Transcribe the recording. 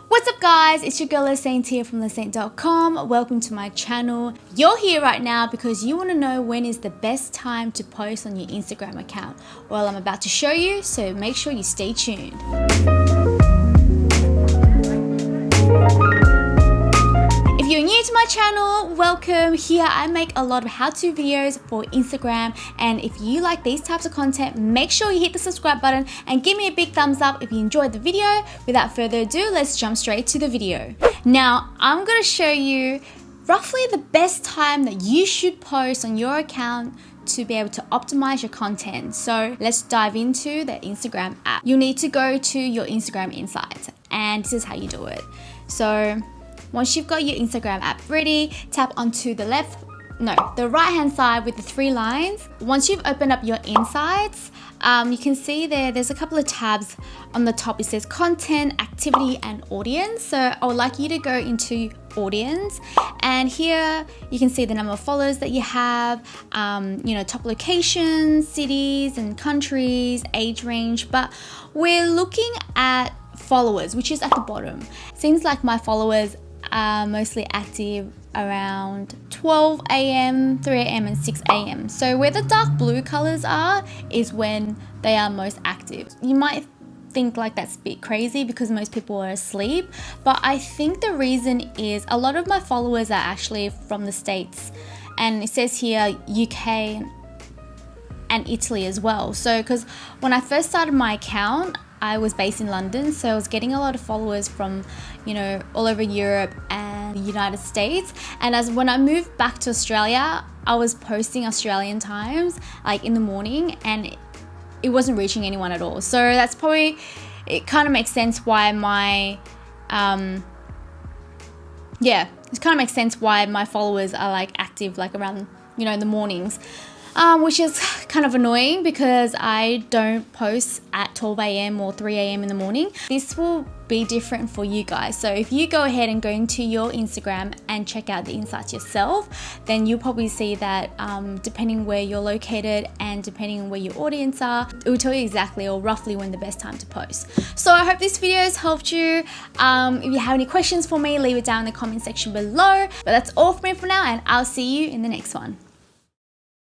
What's up guys, it's your girl Saint here from thesaint.com. Welcome to my channel. You're here right now because you want to know when is the best time to post on your Instagram account. Well, I'm about to show you, so make sure you stay tuned. If you're new to my channel, welcome. Here I make a lot of how-to videos for Instagram, and if you like these types of content, make sure you hit the subscribe button and give me a big thumbs up if you enjoyed the video. Without further ado, let's jump straight to the video. Now, I'm going to show you roughly the best time that you should post on your account to be able to optimize your content. So let's dive into the Instagram app. You'll need to go to your Instagram Insights, and this is how you do it. So once you've got your Instagram app ready, tap onto the right hand side with the three lines. Once you've opened up your Insights, you can see there's a couple of tabs on the top. It says content, activity, and audience. So I would like you to go into audience, and here you can see the number of followers that you have, top locations, cities and countries, age range, but we're looking at followers, which is at the bottom. Seems like my followers are mostly active around 12 a.m, 3 a.m, and 6 a.m. So where the dark blue colors are is when they are most active. You might think like that's a bit crazy because most people are asleep, but I think the reason is a lot of my followers are actually from the States, and it says here UK and Italy as well. So because when I first started my account, I was based in London, so I was getting a lot of followers from, all over Europe and the United States. And when I moved back to Australia, I was posting Australian times, like in the morning, and it wasn't reaching anyone at all. So that's probably, it kind of makes sense why my, it kind of makes sense why my followers are like active like around, in the mornings. Which is kind of annoying because I don't post at 12 a.m. or 3 a.m. in the morning. This will be different for you guys. So if you go ahead and go into your Instagram and check out the insights yourself, then you'll probably see that depending where you're located and depending on where your audience are, it will tell you exactly or roughly when the best time to post. So I hope this video has helped you. If you have any questions for me, leave it down in the comment section below. But that's all from me for now, and I'll see you in the next one.